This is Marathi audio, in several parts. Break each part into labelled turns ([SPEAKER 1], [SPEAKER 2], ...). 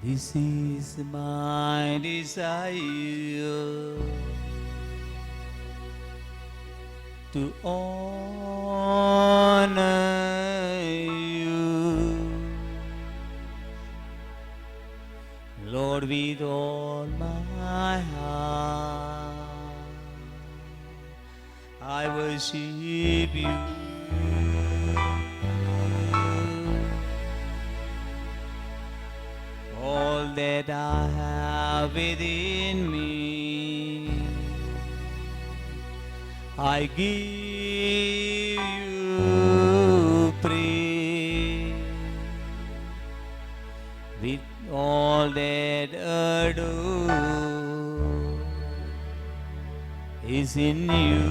[SPEAKER 1] This is my desire to honor you, Lord, with all my heart. I worship you. All that I have within me, I give you praise. With all that adore is in you.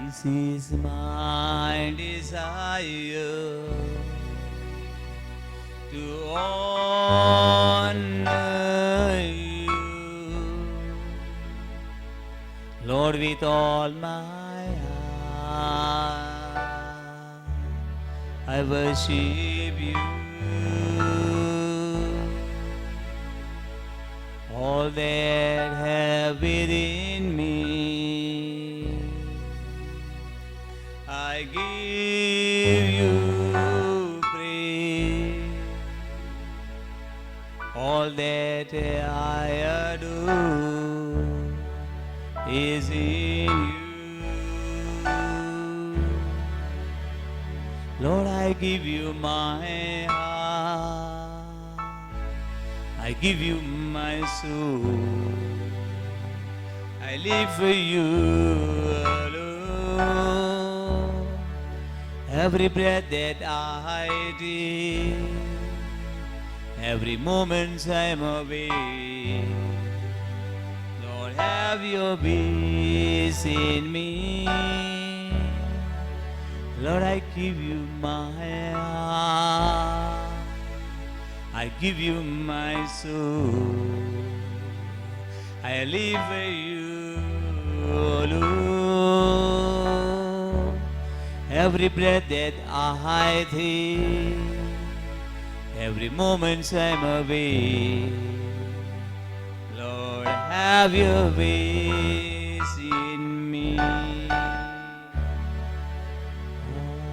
[SPEAKER 1] This is my desire to honor you, Lord, with all my heart. I worship you. All that have within me, I give you praise. All that I adore is in you. Lord, I give you my heart. I give you my soul. I live for you alone. Every breath that I take, every moment I'm away, Lord, have your peace in me. Lord, I give you my heart. I give you my soul. I live for you alone. Every breath that I take, every moment I'm away, Lord, have your ways in me.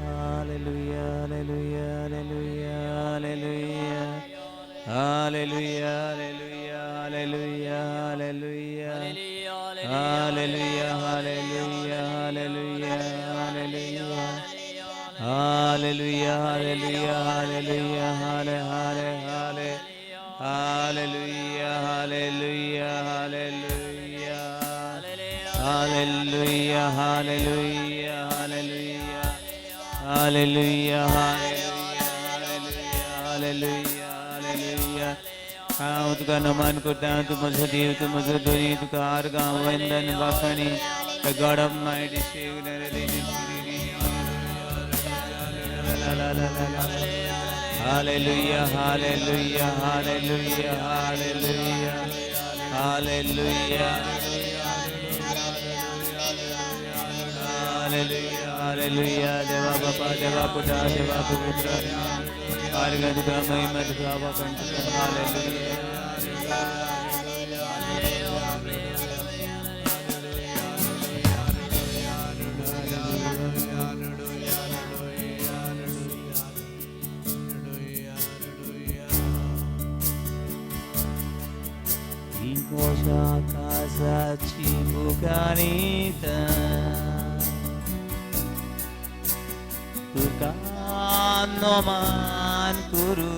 [SPEAKER 1] Hallelujah, hallelujah, hallelujah, hallelujah. Hallelujah, hallelujah, hallelujah, hallelujah. Hallelujah, hallelujah, hallelujah, hallelujah. Hallelujah, hallelujah, hallelujah, hallelujah. Hallelujah, hallelujah, hallelujah. Hallelujah, hallelujah, hallelujah. Hallelujah, hallelujah, hallelujah. तुका नमन करता हूँ, तू मुझे देव, तू मुझे धोनी, तुका हार गाँव वंदन वाखणी, the God of mighty Savior. Hallelujah, hallelujah, hallelujah, hallelujah, hallelujah. Hallelujah, hallelujah, Deva Bapa, Deva Putra, Deva Putra. Argad Brahma Imad Brahma Pancham. Hallelujah. Moja casa cibucanita, tukano man kuru,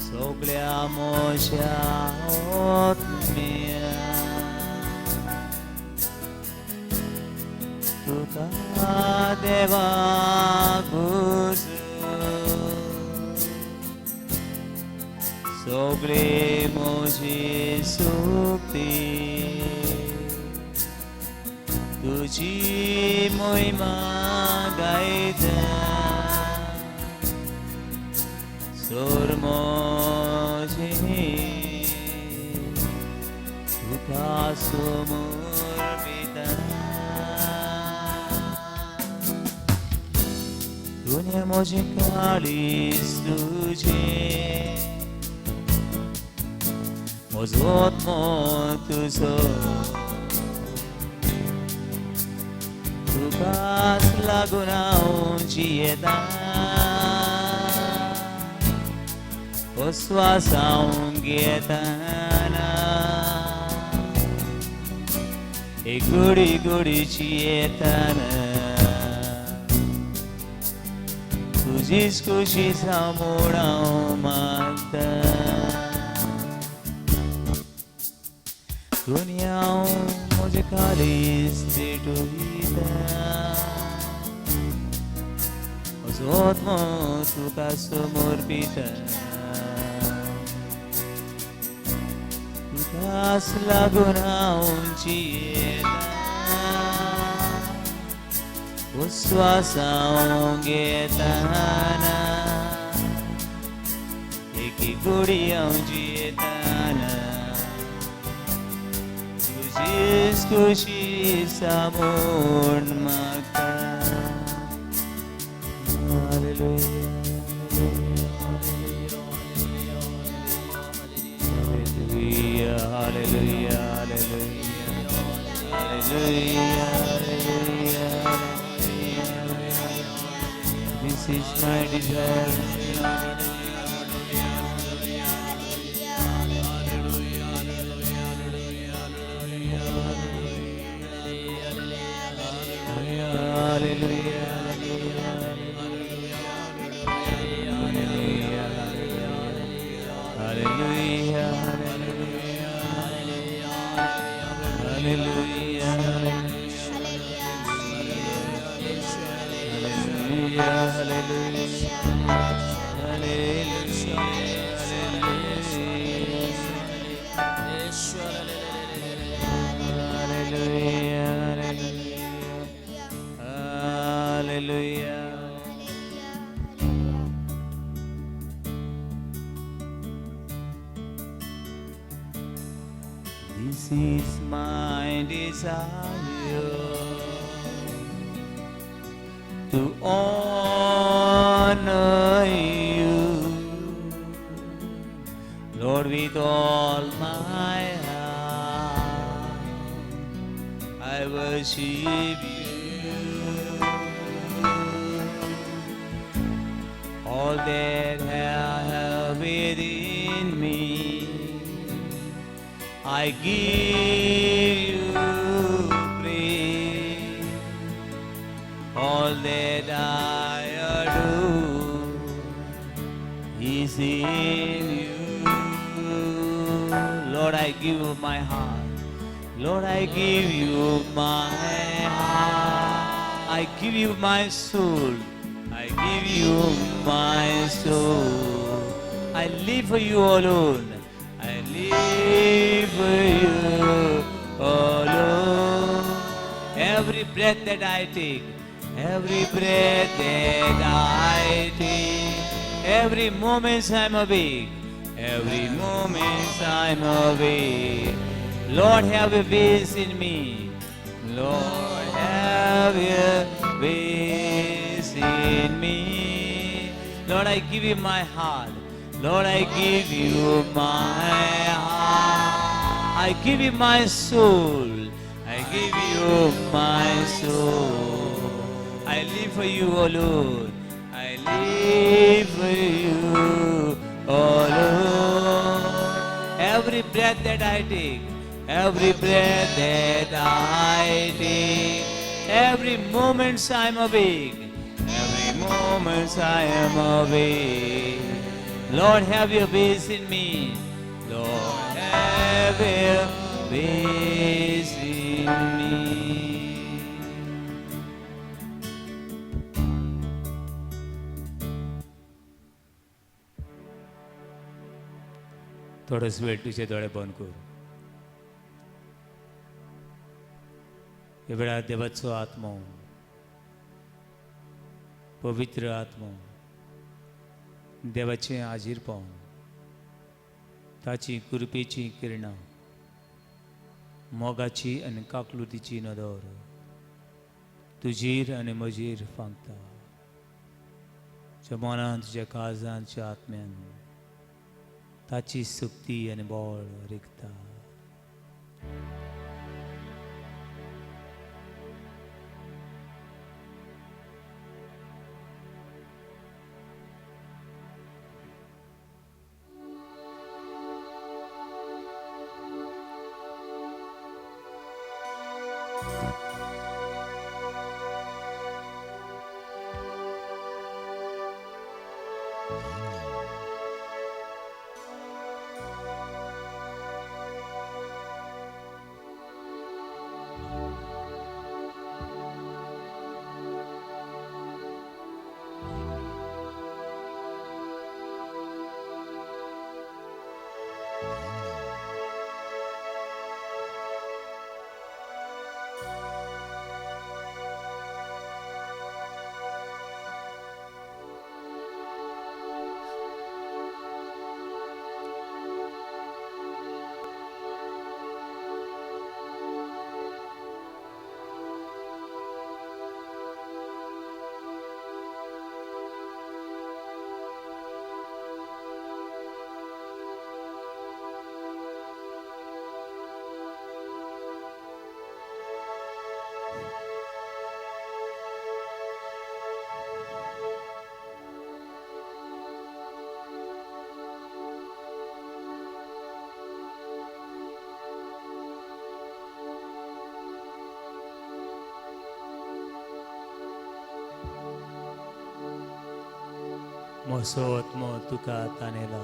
[SPEAKER 1] soglia moja otmia, tukadeva buzu. Sobre moje sukti, tuji moi magaida, sor moje, tuka sumur bida, म्हजे काळीज तुझे म्हजो आत्मो तुजो तुकाच लागून हांव जियेता हो श्वास हांव घेताना एक घडी घडीची येताना तुझीच खुशी समोर हांव मागता दुनिया म्हजे काळीज पेटयता म्हजो आत्मो तुका समर्पिता तुकाच लागून हांव जियेता हो श्वास हांव घेताना एक घडी हांव जियेताना तुझीच खुशी समोर मागता Hallelujah, hallelujah, hallelujah, hallelujah. This is my desire. This is my desire to honor you, Lord, with all my heart. I worship you. All that I have within me, I give you praise. All that I adore is in you. Lord, I give you my heart. Lord, I give you my heart. I give you my soul. I give you my soul. I live for you alone. I live for you alone. Every breath that I take, every breath that I take, every moment I'm awake, every moment I'm awake. Lord, have your ways in me. Lord, have your ways in me. Lord, I give you my heart. Lord, I give you my heart. I give you my soul. I give you my soul. I live for you alone. I live for you alone. Every breath that I take, every breath that I take, every moment I'm awake, every moment I am awake. Lord, have your ways in me. Lord, have your ways in me. थोडंच वेळ तुझे डोळे बंद कर. हे वेळार देवाचो आत्मो, पवित्र आत्मो, देवाचें आजीरपण, ताची कृपेची किरणां, मोगाची आनी काकलुतीची नदर तुजीर आनी म्हजीर फांकता. तुज्या मनान तुज्या काळजान तुज्या आत्म्यान ताची सुक्ती आनी बळ रिगता. म्हजो आत्मो तुका ताणेला.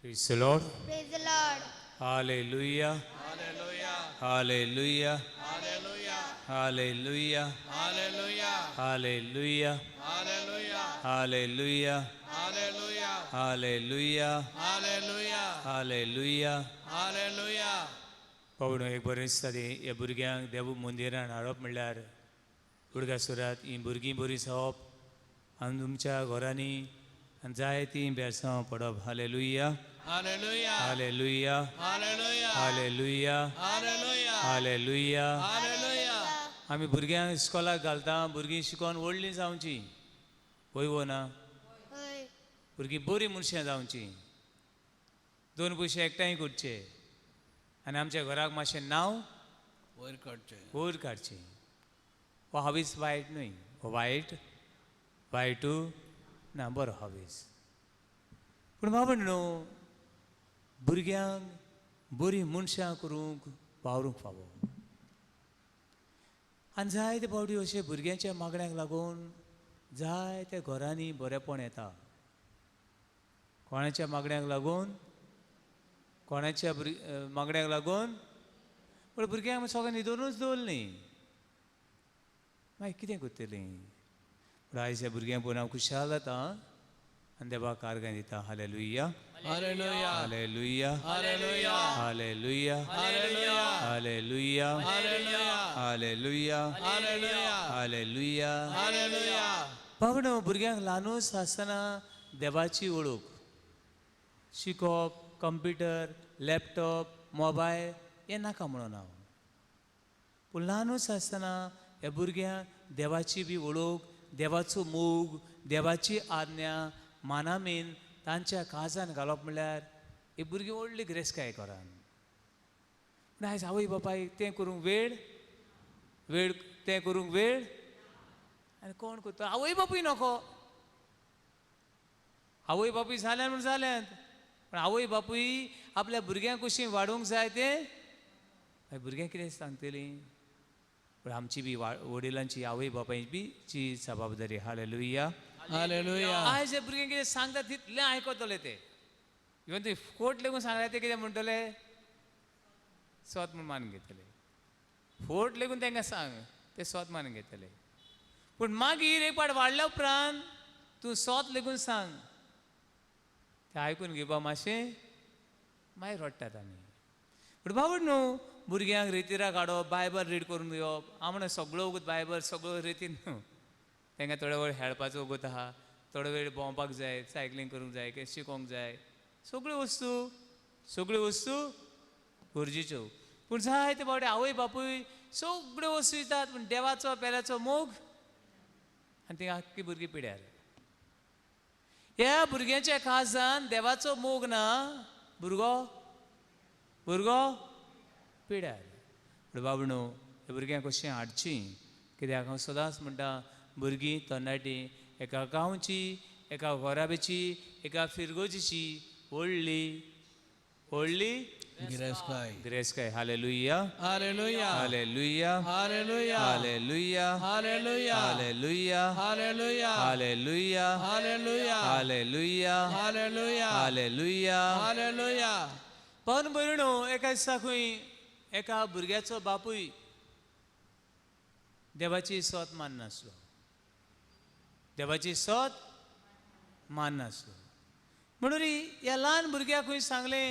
[SPEAKER 1] Praise the Lord.
[SPEAKER 2] Praise the Lord.
[SPEAKER 1] Hallelujah.
[SPEAKER 3] Hallelujah.
[SPEAKER 1] Hallelujah.
[SPEAKER 3] Hallelujah.
[SPEAKER 1] Hallelujah.
[SPEAKER 3] Hallelujah.
[SPEAKER 1] Hallelujah.
[SPEAKER 3] Hallelujah.
[SPEAKER 1] Hallelujah.
[SPEAKER 3] Hallelujah.
[SPEAKER 1] Hallelujah.
[SPEAKER 3] Hallelujah.
[SPEAKER 1] Hallelujah.
[SPEAKER 3] Hallelujah.
[SPEAKER 1] पवनो एक बरें दिसता ह्या भुरग्यांक देव मंदिरान हाडप म्हणल्यार उडगासुरात ही भुरगीं बरीं जावप आनी तुमच्या घरांनी आनी जायतीं बेरसांव पडप. Hallelujah.
[SPEAKER 3] Hallelujah.
[SPEAKER 1] Hallelujah.
[SPEAKER 3] Hallelujah.
[SPEAKER 1] Hallelujah.
[SPEAKER 3] Hallelujah.
[SPEAKER 1] Hallelujah.
[SPEAKER 3] Hallelujah.
[SPEAKER 1] आमी भुरग्यांक इस्कॉलाक घालता, भुरगीं शिकोन व्हडलीं जावची, वय ना
[SPEAKER 2] Hoy.
[SPEAKER 1] भुरगीं बरीं मनशां जावची, दोन पयशे एकठांय करचे आनी आमच्या घराक मातशें नांव
[SPEAKER 3] वयर काडचे.
[SPEAKER 1] वयर काडचें. हो हावीस वायट न्हय, हो वायटू ना, बरो हावीस. पूण बाबा न्हू भुरग्यांक बरीं मनशां करूंक वावरूंक फावो. आनी जायते फावटी अशे भुरग्यांच्या मागण्यांक लागून जायत्या घरांनी बरेपण येता. कोणाच्या मागण्यांक लागून, कोणाच्या मागण्यांक लागून, पूण भुरग्यांक सगळें न्हिदोनूच दवरलीं. मागीर कितें करतलीं पूण आयज ह्या भुरग्यांक पळोवन हांव खुशाल जाता आनी देवाक कारगाय दिता hallelujah
[SPEAKER 3] Hallelujah.
[SPEAKER 1] Hallelujah
[SPEAKER 3] Hallelujah.
[SPEAKER 1] Hallelujah
[SPEAKER 3] Hallelujah.
[SPEAKER 1] Hallelujah
[SPEAKER 3] Hallelujah.
[SPEAKER 1] Hallelujah
[SPEAKER 3] Hallelujah.
[SPEAKER 1] Hallelujah
[SPEAKER 3] Hallelujah.
[SPEAKER 1] पावणो भुरग्यांक ल्हानूच आसतना देवाची वळख शिकोवप कंप्युटर लॅपटॉप मोबायल हें नाका म्हणून हांव पूण ल्हानूच आसतना ह्या भुरग्यांक देवाची बी वळख देवाचो मोग देवाची आज्ञा मानामेन तांच्या काळजान घालप म्हणल्यार ही भुरगीं व्हडली गिरेस्तकाय करान पूण आयज आवय बापायक तें करूंक वेळ तें करूंक वेळ आनी कोण करता आवय बापूय नको आवय बापूय जाल्यात म्हूण जाल्यात पण आवय बापूय आपल्या भुरग्यांक कशीं वाडोवंक जाय तें भुरग्यांक कितें सांगतलीं पण आमची बी वडिलांची आवय बापायची बी ची जबाबदारी हालेलुया
[SPEAKER 3] Hallelujah.
[SPEAKER 1] आयज हे भुरगे कितें सांगता तितलें आयकतले ते इवन ते फोट लेगून सांगले ते कितें म्हणटले स्वत म्हूण मान घेतले फोट लेगून तांकां सांग ते स्वत मान घेतले पूण मागीर एक पाट वाडल्या उपरांत तूं स्वत लेगून सांग ते आयकून घेवपा मातशें मागीर रडटात आमी पूण बाबड न्हू भुरग्यांक रितीरा काडप बायबल रीड करून दिवप हांव म्हणून सगळो वगत बायबल सगळो रितीन न्हू तांकां थोडे वेळ खेळपाचो वगत आहा थोडे वेळ भोंवपाक जाय सायकलींग करूंक जाय कितें शिकोवंक जाय सगळ्यो वस्तू गरजेच्यो पूण जाय ते बावडे आवय बापूय सगळ्यो वस्तू दितात पूण देवाचो पेल्याचो मोग आनी ती आख्खी भुरगीं पिड्यार ह्या भुरग्यांच्या काळजान देवाचो मोग ना भुरगो पिड्यार पूण बाबणो ह्या भुरग्यांक कशें हाडचीं कित्याक हांव सदांच म्हणटा भुरगीं तरणाटीं एका गांवची एका घोराबेची एका फिरगोजीची व्हडली गिरेस्तकाय hallelujah
[SPEAKER 3] Hallelujah.
[SPEAKER 1] Hallelujah
[SPEAKER 3] Hallelujah.
[SPEAKER 1] Hallelujah
[SPEAKER 3] Hallelujah.
[SPEAKER 1] Hallelujah
[SPEAKER 3] Hallelujah.
[SPEAKER 1] Hallelujah
[SPEAKER 3] Hallelujah.
[SPEAKER 1] Hallelujah
[SPEAKER 3] Hallelujah.
[SPEAKER 1] Hallelujah
[SPEAKER 3] Hallelujah.
[SPEAKER 1] पण बरोणो एका दिसा खंय एका भुरग्याचो बापूय देवाची स्वत माननासलो म्हणून ह्या ल्हान भुरग्याक खंय सांगलें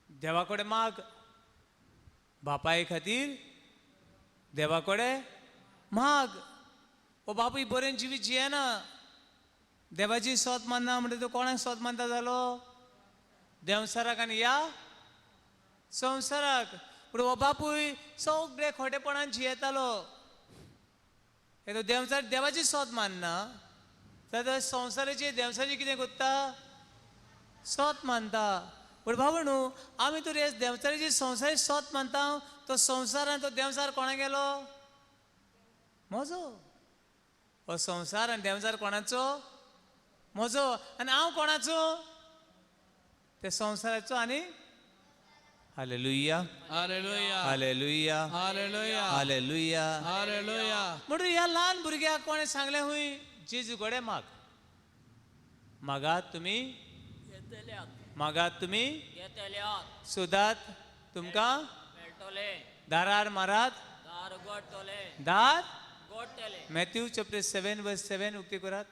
[SPEAKER 1] देवा कडेन माग बापाय खातीर देवा कडेन माग हो बापूय बरें जिवीत जियेना देवाची स्वत मानना म्हणटा तो कोणाक स्वत मानता जालो देवसाराक आनी ह्या संवसाराक पूण हो बापूय सगळे खोटेपणान जियेतालो तो देवाची स्वत मानना तर संवसाराची देवसाची कितें करता स्वत मानता पूण बाबा न्हू आमी तर हे देवसाराची संवसाराची स्वत मानता तो संवसारान तो देवसार कोणा गेलो म्हजो हो संवसार आनी देवसार कोणाचो म्हजो आनी हांव कोणाचो ते संवसाराचो आनी hallelujah
[SPEAKER 3] Hallelujah.
[SPEAKER 1] Hallelujah
[SPEAKER 3] Hallelujah.
[SPEAKER 1] Hallelujah
[SPEAKER 3] Hallelujah.
[SPEAKER 1] म्हणून ह्या ल्हान भुरग्याक कोणें सांगलें हुंय जेजू कडेन मागात तुमी सोदात तुमकां दारार मारात दार मॅथ्यू चॅप्टर 7 वर्स 7 उक्ती करात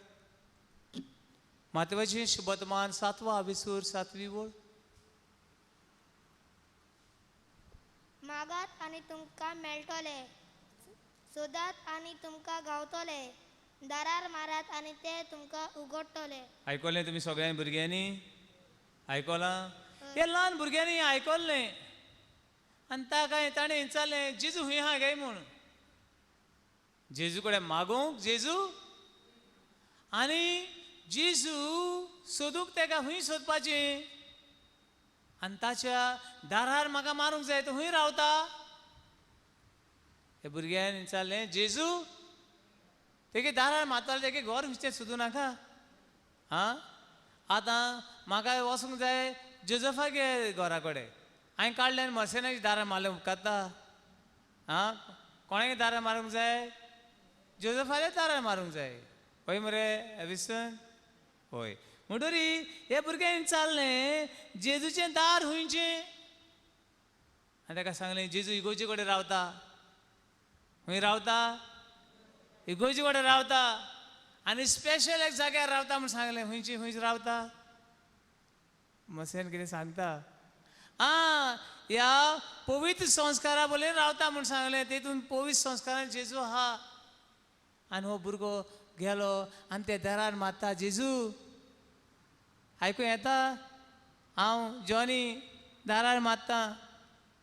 [SPEAKER 1] मातवाचें शुभवर्तमान 7वा विसूर 7वी ओळ
[SPEAKER 2] मागात आणि तुमकां मेळटले सोदात आणि तुमकां गावतले दारार मारात आणि ते तुमकां उगडटले
[SPEAKER 1] आयकलें तुमी सगळ्या भुरग्यांनी आयकलां हे ल्हान भुरग्यांनी आयकल्लें आनी ताणें विचारलें जेजू हूंय आहा गे म्हूण जेजू कडेन मागूंक जेजू आनी जेजू सोदूंक तेका हूंय सोदपाचें आनी ताच्या दारार म्हाका मारूंक जाय तो हूंय रावता हे भुरग्यान विचारलें जेजू तेगे दारार मारताले तेगे घर विचतें सोदूं नाका आं आतां म्हाका वचूंक जाय जोजफागे घरा कडेन हांवें काडलें आनी मर्सेनाची दारार मारलें उपकारता आं कोणागे दारार मारूंक जाय जोजफागे दारार मारूंक जाय हय मरे विसन हय म्हणटरी हे भुरग्यान विचारलें जेजूचें दार हुंयचें आनी ताका सांगलें जेजू इगोजे कडेन रावता खंय रावता इगोजी कडेन रावता आनी स्पेशल एक जाग्यार रावता म्हूण सांगलें खंयच रावता मसेन कितें सांगता ह्या पवित्र संस्कारा बोले रावता म्हूण सांगलें तेतून पवित्र संस्कारान जेजू आहा आनी हो भुरगो गेलो आनी ते दारार मारता जेजू आयकूं येता हांव जॉनी दारार मारता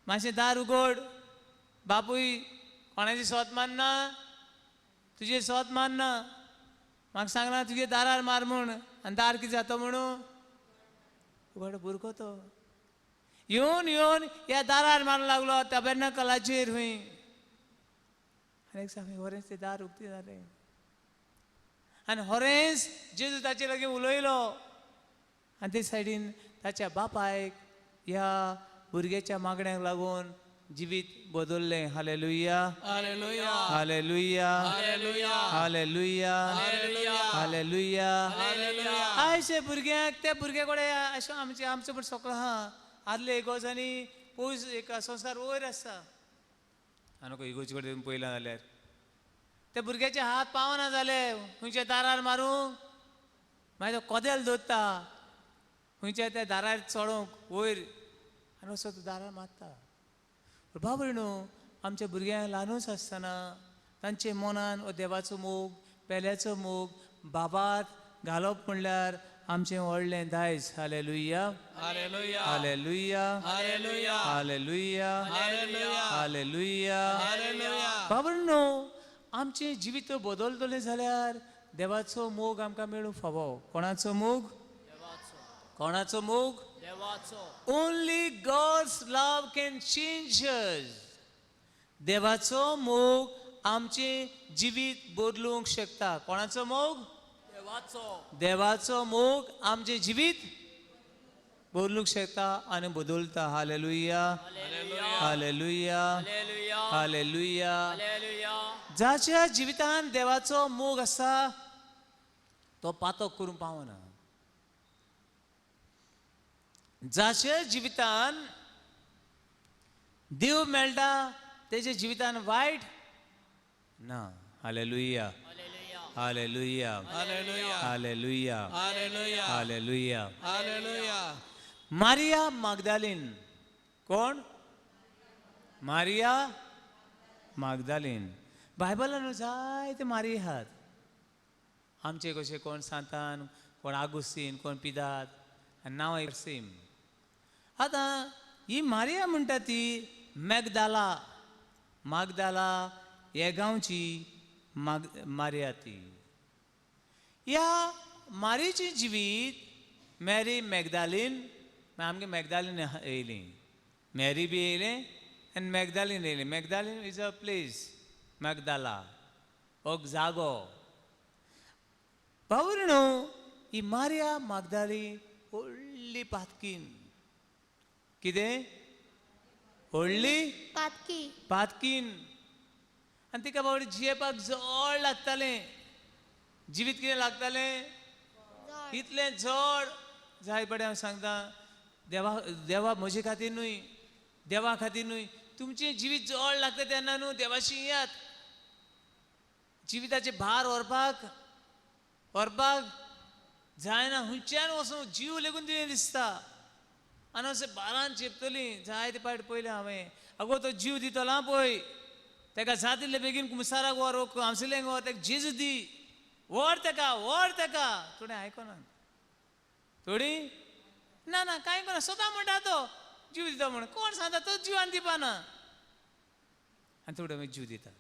[SPEAKER 1] मातशें दार उगड बापूय कोणाची सोत मारना तुजे सोत मारना म्हाका सांगला तुगे दारार मार म्हूण आनी दार कितें जाता म्हणू उगड भुरगो तो येवन ह्या दारार मारूंक लागलो टॅबर्नकलाचेर खंय आनी एक सांग होरेंच ते दार उक्ती जालें आनी होरेंच जेजू ताचे लागीं उलयलो आनी ते सायडीन ताच्या बापायक ह्या भुरग्याच्या मागण्याक लागून जिवीत बदललें hallelujah
[SPEAKER 3] hallelujah
[SPEAKER 1] hallelujah
[SPEAKER 3] hallelujah
[SPEAKER 1] hallelujah hallelujah
[SPEAKER 3] hallelujah
[SPEAKER 1] आयचे भुरग्यांक त्या भुरग्या कडेन अशें आमचें पण सगळं आहा आदले इगोजांनी पयस एक संस्कार वयर आसता आनी इगोचे कडेन पयला जाल्यार त्या भुरग्याचे हात पावना जाले खंयच्या दारार मारूंक मागीर तो कोदेल दवरता खंयच्या त्या दारार चडोवंक वयर आनी असो तो दारार मारता बाबा न्हू आमच्या भुरग्यांक ल्हानूच आसतना तांचे मनान हो देवाचो मोग पेल्याचो मोग बाबात घालप म्हणल्यार आमचें व्हडलें दायज hallelujah
[SPEAKER 3] hallelujah
[SPEAKER 1] hallelujah
[SPEAKER 3] hallelujah
[SPEAKER 1] hallelujah
[SPEAKER 3] hallelujah
[SPEAKER 1] hallelujah
[SPEAKER 3] hallelujah
[SPEAKER 1] बाबा न्हू आमचें जिवीत बदलतलें जाल्यार देवाचो मोग आमकां मेळूंक फावो कोणाचो मोग कोणाचो मोग only God's love can change us देवाचो मोग आमचें जिवीत बदलूंक शकता कोणाचो मोग देवाचो मोग आमचें जिवीत बदलूंक शकता आनी बदलता हालेलुया हालेलुया हालेलुया जाच्या जिवितान देवाचो मोग आसा तो पातक करूंक पावना जाच्या जिवितान देव मेळटा तेजे जिवितान वायट ना hallelujah hallelujah
[SPEAKER 3] hallelujah
[SPEAKER 1] hallelujah
[SPEAKER 3] hallelujah
[SPEAKER 1] hallelujah
[SPEAKER 3] hallelujah
[SPEAKER 1] Maria Magdalene कोण मारिया मागदालीन बायबलान जायते मारी आहात आमचे कशे कोण सांतान कोण आगुस्तीन कोण पिदात नांव सेम आतां ही मारिया म्हणटा ती मॅगदाला हे गांवची मारिया ती ह्या मारीची जिवीत मॅरी मॅगदालीन आमगे मॅगदालीन येयली मॅरी बी येयलें आनी मॅगदालीन येयलें मॅगदालीन इज अ प्लेस मॅगदाला हो जागो पावूर न्हू ही मारिया मागदाली व्हडली पातकीन कितें व्हडली
[SPEAKER 2] पातकी
[SPEAKER 1] पातकीन आनी तिका बाबडी जियेपाक जड लागतालें जिवीत कितें लागतालें
[SPEAKER 2] जड.
[SPEAKER 1] इतलें जड जाय पडे हांव सांगता देवा म्हजे खातीर न्हय देवा खातीर न्हय तुमचें जिवीत जड लागता तेन्ना न्हू देवाशी यात जिविताचे भार व्हरपाक जायना हुंच्यान वचून जीव लेगून तुवें दिसता आनी अशें बारान चेपतली जायते पायट पयलें हांवें आगो तो जीव दितलो पळय तेका जातिल्ले बेगीन कुमसाराक व्हर कावन्सिलिंग व्हर तेका जेजू दी व्हर तेका थोडे आयकना थोडी ना ना कांय करना स्वता म्हणटा तो जीव दिता म्हण कोण सांगता तो जीव आनी दिवपाना आनी थोडे मागीर जीव दिता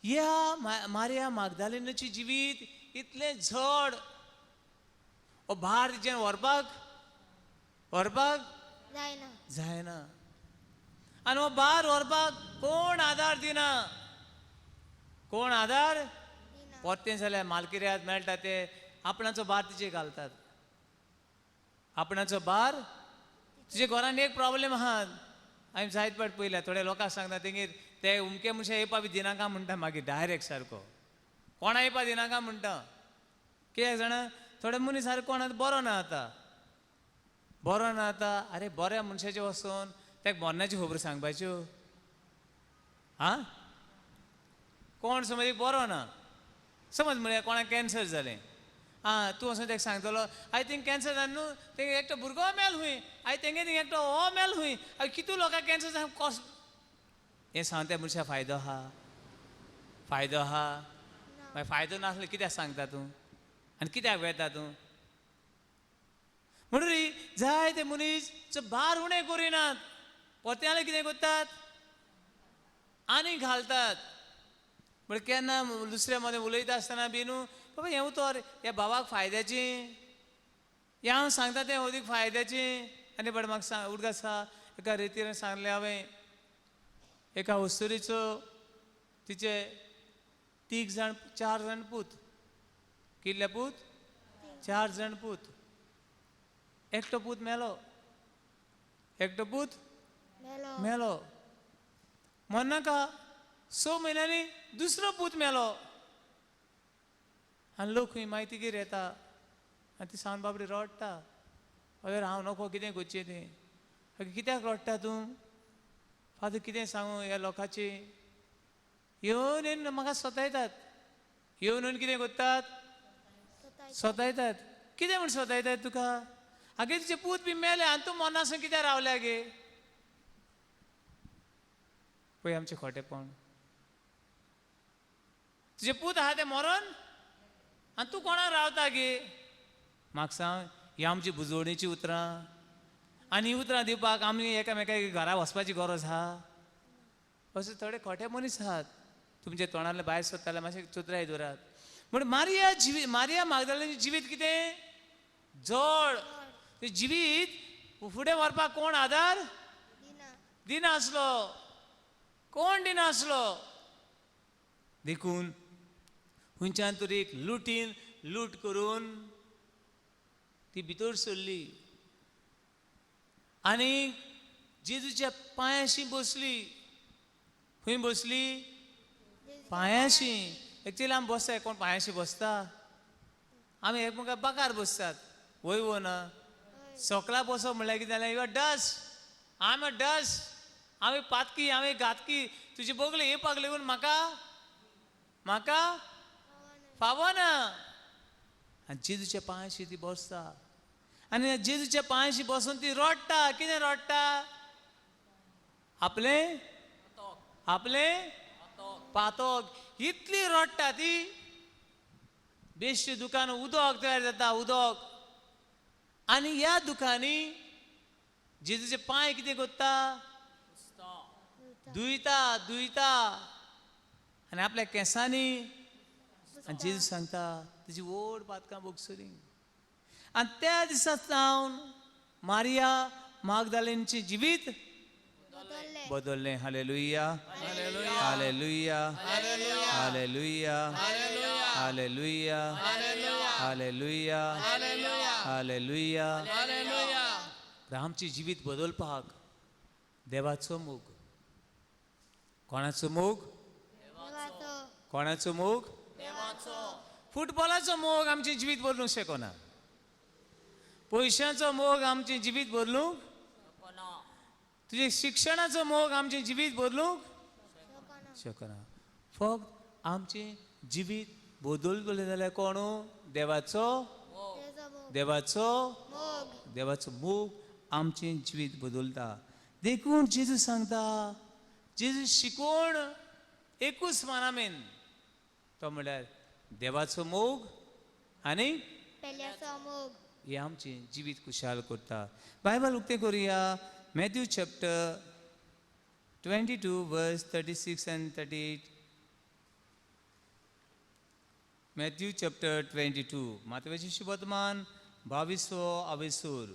[SPEAKER 1] ह्या मारिया मागदालिनाची जिवीत इतलें जड हो भार तिच्यान व्हरपाक
[SPEAKER 2] जायना
[SPEAKER 1] जायना आनी हो भार व्हरपाक कोण आदार दिना कोण आदार पोरतें जाल्यार मालकिऱ्यात मेळटा ते आपणाचो भार तिचेर घालतात आपणाचो भार तुजे घरान एक प्रॉब्लेम आहा हांवें जायत पाट पयल्या थोड्या लोकांक सांगता तेंगेर ते उमके मनशाक येवपा बी दिनाका म्हणटा मागीर डायरेक्ट सारको कोणा येवपा दिनाका म्हणटा कित्याक जाणा थोडे मनीस सारको कोण बरो ना आतां अरे बऱ्या मनशाचे वचून ताका मरणाची खबर सांगपाच्यो हा कोण समज एक बरो ना समज म्हळ्यार कोणाक कॅन्सर जालें आं तूं वचून ताका सांगतलो आय थिंक कॅन्सर जालें न्हू तेंगे एकटो भुरगो मेल हुंय आय तेंगे थिंग एकटो हो मेल हुंय आय कितू लोकांक कॅन्सर जालें कोस हें सांग त्या मनशाक फायदो आहा मागीर फायदो नासलो कित्याक सांगता तूं आनी कित्याक वेता तूं म्हणून जाय ते मनीस भार उणें करिनात पोत्याले कितें करतात आनी घालतात म्हळ्यार केन्ना दुसऱ्या मदें उलयता आसतना बी न्हू बाबा हें उतर ह्या भावाक फायद्याचें हें हांव सांगता तें अदीक फायद्याचें आनी बट म्हाका सांग उदक आसा एका रितीन सांगलें हांवें एका वस्तुरीचो तिचे 4 जाण पूत कितले पूत 4 जाण पूत एकटो पूत मेलो मेलो म्हणनाका 6 म्हयन्यांनी दुसरो पूत मेलो आनी लोक खंय मागीर तिगेर येता आनी ती सांग बाबडी रडटा अरे हांव नको कितें करचें तें कित्याक रडटा तूं फादर कितें सांगू ह्या लोकांची येवन येवन म्हाका सतायतात येवन कितें करतात सतायतात कितें म्हूण सतायतात तुका आगे तुजे पूत बी मेले आनी तूं मनासून कित्याक रावल्या गे पळय आमचें खोटेपण तुजे पूत आहा तें मरण आनी तूं कोणाक रावता गे म्हाका सांग ही आमची बुजवणीची उतरां आनी ही उतरां दिवपाक आमी एकामेकाक घरा वचपाची गरज आहा अशे थोडे खोटे मनीस आहात तुमचे तोंडातले भायर सोदताले मातशें चुत्राय दवरात म्हण मारिया मागदलेचें जिवीत कितें जड तें जिवीत फुडें व्हरपाक कोण आदार दिनासलो कोण दिनासलो देखून हुंयच्यान तरी एक लूट करून ती भितर सरली आनी जेजूच्या पांयाशी बसली खंय बसली पांयाशी एक्चुअली आमी बसता कोण पांयाशी बसता आमी एकमेका बाकार बसतात वय वो ना सोकला बसप म्हणल्यार कितें जालें you are dust I am a dust हांवें पातकी हांवें घातकी तुजी बोगले येवपाक लागून म्हाका फावना आनी जेजूच्या पांयाशी ती बसता आनी जेजूच्या पांयाशी बसून ती रडटा कितें रडटा आपले पातोक इतली रडटा ती बेश्टी दुकान उदक तयार जाता उदक आनी ह्या दुकानी जेजूचे पांय कितें करता धुयता आनी आपल्या केंसांनी आनी जेजू सांगता तुजी व्हड पातकां बोगसरी आनी त्या दिसा सावन मारिया मागदलेनचें जिवीत बदललें hallelujah hallelujah hallelujah hallelujah hallelujah hallelujah आमची जिवीत बदलपाक देवाचो मोग कोणाचो मोग कोणाचो मोग फुटबॉलाचो मोग आमचें जिवीत बदलूंक शकना पयशांचो मोग आमचें जिवीत बदलूंक तुजे शिक्षणाचो मोग आमचें जिवीत बदलूंक शकना फक्त आमचें जिवीत बदलतलें जाल्यार कोण देवाचो मोग आमचें जिवीत बदलता देखून जेजू सांगता जेजू शिकोवण एकूच मानामेन तो म्हळ्यार देवाचो मोग आनी हे आमचें जिवीत खुशाल करता बायबल उक्तें करुया मॅथ्यू चॅप्टर 22 वर्स 36 and 38 मॅथ्यू चॅप्टर 22 मातवेचें शुभवर्तमान 22 अवेसूर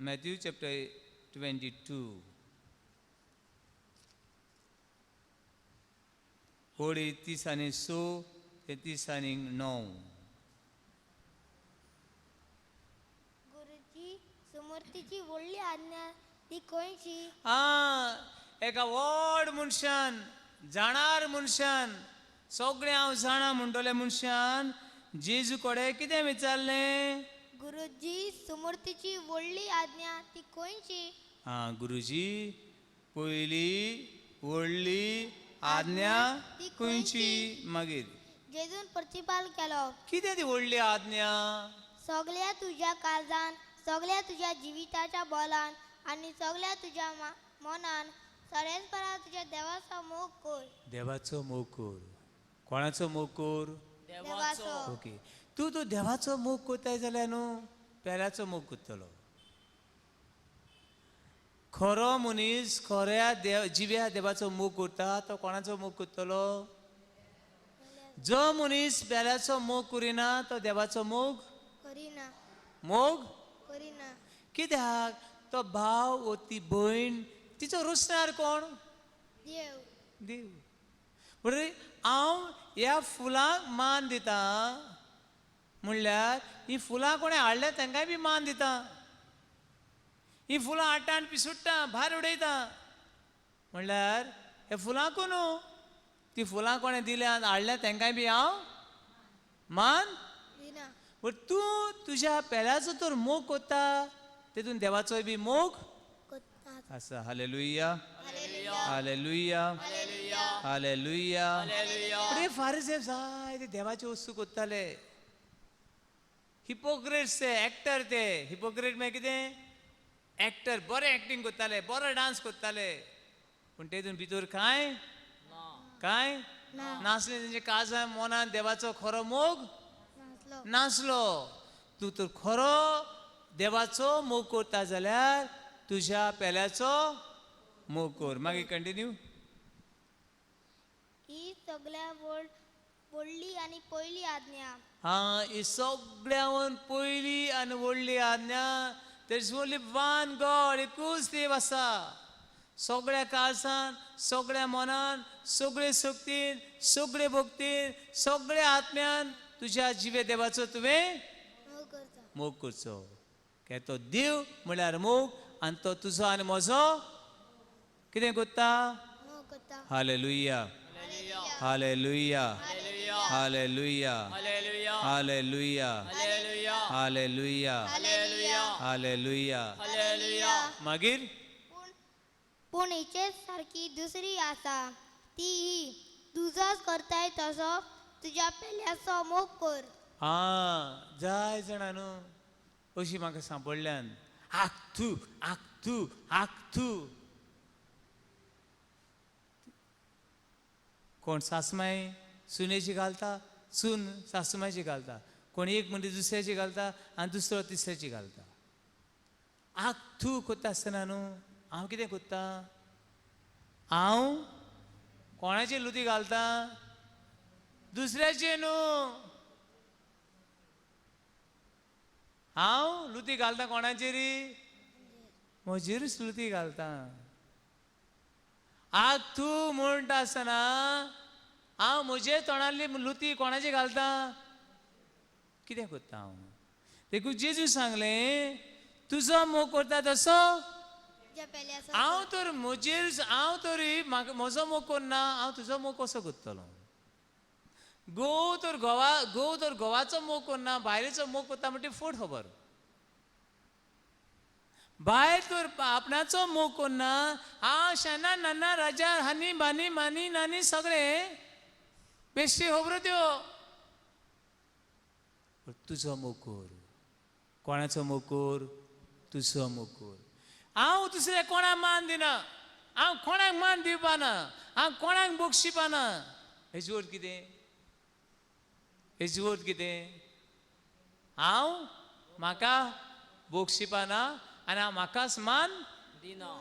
[SPEAKER 1] मॅथ्यू चॅप्टर 22 होळी 30 आनी 6 ते 30 आनी 9
[SPEAKER 2] गुरुजी समर्थीची व्हडली आज्ञा ती कोणची
[SPEAKER 1] एका व्हड मनशान जाणार मनशान सगळें हांव जाणा म्हणटले मनशान जेजू कडेन कितें विचारलें
[SPEAKER 2] गुरुजी समर्थीची व्हडली आज्ञा ती कोणची
[SPEAKER 1] गुरुजी पयली व्हडली आज्ञा खंयची? मागीर
[SPEAKER 2] जेजून प्रतिपाल केलो.
[SPEAKER 1] कितें ती व्हडली आज्ञा?
[SPEAKER 2] सगळ्या तुझ्या काळजान, सगळ्या तुझ्या जिविताच्या बोलान आणि सगळ्या तुझ्या मनान सरेस्परा तुझ्या देवाचो मोग कर.
[SPEAKER 1] देवाचो मोग कर. कोणाचो मोग कर?
[SPEAKER 2] देवाचो.
[SPEAKER 1] ओके. तूं देवाचो मोग करताय जाल्यार न्हू पेल्याचो मोग करतलो. खरो मनीस खऱ्या जिव्या देवाचो मोग करता तो कोणाचो मोग करतलो? जो मनीस पेल्याचो मोग करिना तो देवाचो मोग
[SPEAKER 2] करिना.
[SPEAKER 1] करिना. कित्याक? तो भाव वो ती भयण तिचो रुसणार कोण? देव. बरे हांव ह्या फुलांक मान दिता म्हणल्यार ही फुलां कोणें हाडल्या तांकांय बी मान दिता. ही फुलां हाडटा आनी पिसुट्टा भायर उडयता म्हणल्यार हे फुलांकू न्हू, ती फुलां कोणें दिल्या हाडल्या तांकांय बी हांव मान. बट तूं तुज्या पेल्याचो तर मोग करता तेतून देवाचोय बी मोग आसा. हालेलुया. हालेलुया. हालेलुया. पण हे फारिझे जायते देवाचे वस्तू करताले. हिपोक्रेट्स ते एक्टर ते हिपोक्रेट म्हळ्यार कितें? एक्टर बरें एक्टिंग करताले, बरो डान्स करताले, पूण तेतून भितर काय नासले. तेंचे काळजां मनान देवाचो खरो मोग नासलो. तूं तर खरो देवाचो मोग करता जाल्यार तुज्या पेल्याचो मोग कर. मागीर कंटिन्यू.
[SPEAKER 2] ही सगळ्या व्हडली आणि पयली आज्ञा.
[SPEAKER 1] ही सगळ्यावन पयली आनी व्हडली आज्ञा. There is only one God. एकूच देव आसा. सगळ्या काळजान, सगळ्या मनान, सगळे शक्तीन, सगळे भक्तीन, सगळ्या आत्म्यान तुज्या जिवे देवाचो तुवें मोग करचो. काय तो देव म्हळ्यार मोग आनी तो तुजो आनी म्हजो कितें करता? Hallelujah. Hallelujah. Hallelujah. Hallelujah. Hallelujah. Hallelujah. मागीर
[SPEAKER 2] पूण हिचेच सारकी दुसरी आसा. ती ही तुजोच करताय तसो तुज्या पेल्याचो मोग कर.
[SPEAKER 1] जाय जाणा न्हू अशी म्हाका सांपडल्यान आखतू आखतू आखतू. कोण सासमाय सुनेची घालता, सून सासूमायची घालता, कोण एक म्हणजे दुसऱ्याची घालता आनी दुसरो तिसऱ्याची घालता. आखतू करता आसतना न्हू हांव कितें करता? हांव कोणाची लुती घालता? दुसऱ्याची न्हू. हांव लुती घालता कोणाचेर? म्हजेरूच लुती घालता. तू म्हणटा आसतना हांव म्हजे तोंडांतली लुती कोणाची घालता? कितें करता हांव? देखून जेजू सांगलें तुजो मोग करता तसो हांव तर म्हजेर हांव तरी म्हजो मोग करना हांव तुजो मोग कसो करतलो? घोव तर घोवाचो मोग करना भायलेचो मोग करता म्हणटा फट खबर. बायल तर आपणाचो मोग करना. हांव शाना नाना राजा हानी बानी मानी नानी सगळे बेश्टी खबरो त्यो. तुजो मोग कर. कोणाचो मोग कर? तुजो मोग कर. हांव दुसऱ्या कोणाक मान दिना, हांव कोणाक मान दिवपाना, हांव कोणाक बक्षिपाना. हेजी अर्थ कितें? हेजी अर्थ कितें? हांव म्हाका बक्षिपाना आनी हांव म्हाकाच मान दिना.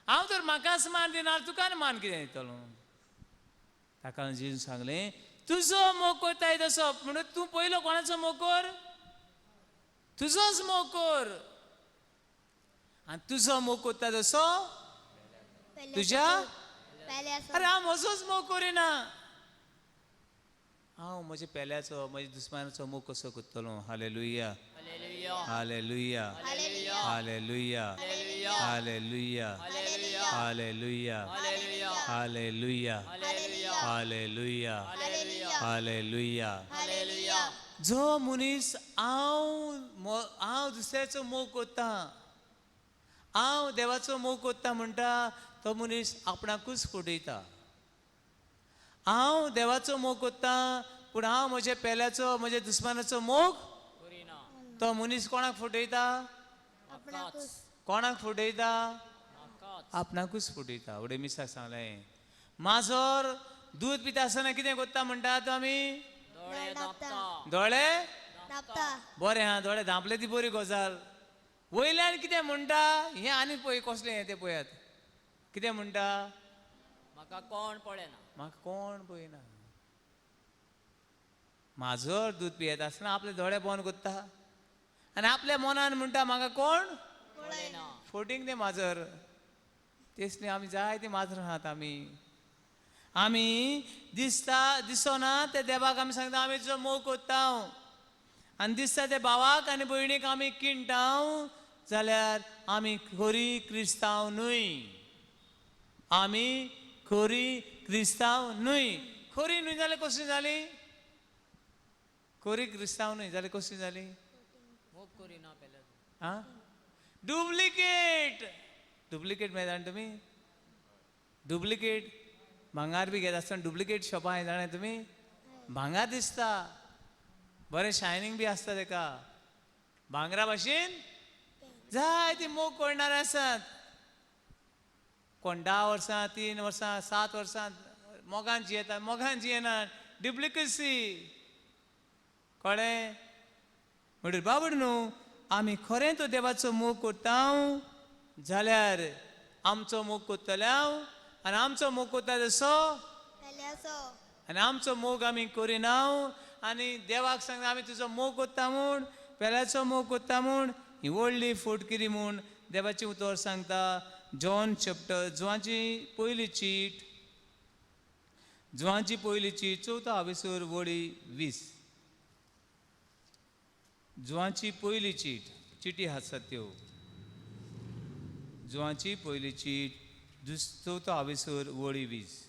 [SPEAKER 1] हांव तर म्हाकाच मान दिना तुका मान कितें दितलो? ताका लागून जेजून सांगलें तुजो मोग करताय तसो. म्हणून तूं पयलो कोणाचो मोग कर? तुजोच मोग कर. आनी तुजो मोग करता तसो तुज्या अरे हांव म्हजोच मोग करिना. हांव म्हज्या पेल्याचो म्हज्या दुस्मानाचो मोग कसो करतलो? Hallelujah. Hallelujah. Hallelujah. Hallelujah. Hallelujah. Hallelujah. Hallelujah. Hallelujah. जो मनीस हांव दुसऱ्याचो मोग करता, हांव देवाचो मोग करता म्हणटा तो मनीस आपणाकूच फुटयता. हांव देवाचो मोग कोत्ता पूण हांव म्हज्या पेल्याचो म्हज्या दुस्मानाचो मोग तो मनीस कोणाक फुटयता?
[SPEAKER 2] आपणाकूच.
[SPEAKER 1] कोणाक फुटयता? आपणाकूच फुटयता. उडे मिसाक सांगलें माजोर दूध पिता आसतना कितें कोत्ता म्हणटात आमी?
[SPEAKER 2] दोळे धांपता.
[SPEAKER 1] दोळे
[SPEAKER 2] धांपता.
[SPEAKER 1] बरें हा दोळे धांपले ती बरी गजाल. वयल्यान कितें म्हणटा हें आनी पळय कसलें हें तें पळयात. कितें म्हणटा?
[SPEAKER 3] म्हाका कोण पळयना.
[SPEAKER 1] म्हाका कोण पळयना. माजोर दूध पियेता आसतना आपले दोळे बंद कोत्ता आनी आपल्या मनान म्हणटा म्हाका कोण
[SPEAKER 3] पळयना.
[SPEAKER 1] फोटींग तें माजर. तेसली आमी जायती माजरां आहात आमी दिसना ते देवाक आमी सांगता आमी तुजो मोग कोत्ता आनी दिसता ते भावाक आनी भयणीक आमी किणटा जाल्यार आमी खरी क्रिस्तांव न्हय. आमी खरी क्रिस्तांव न्हय. खरी न्हय जाल्यार कसली जाली? खरी क्रिस्तांव न्हय जाल्यार कसली जाली?
[SPEAKER 3] मोग करिना पेल्या.
[SPEAKER 1] आ डुप्लिकेट मेळटा जाणा तुमी? डुप्लिकेट भांगार बी घेता आसतना डुप्लिकेट शॉपां हाय जाणा तुमी? भांगार दिसता बरें शायनींग बी आसता तेका. भांगरा भाशेन जायती मोग करणारे आसात. कोण 10 वर्सां 3 वर्सां 7 वर्सां मोगान जियेतात मोगान जियेनात. डुप्लिकेसी कळ्ळें? म्हणटकीर बाबड न्हू आमी खरें तो देवाचो मोग करता जाल्यार आमचो मोग कोत्तल्या आनी आमचो मोग कोत्ता तसो
[SPEAKER 2] पेल्याचो.
[SPEAKER 1] आनी आमचो मोग आमी करिना आनी देवाक सांगता आमी तुजो मोग कोत्ता म्हूण पेल्याचो मोग कोत्ता म्हूण ही व्हडली फोटकिरी म्हूण देवाचें उतर सांगता. जॉन चॅप्टर जोवांची पयली चीट 4 वडी 20. जोवांची पयली चिटी आसात त्यो. जोवांची पयली चीट 4 वडी 20.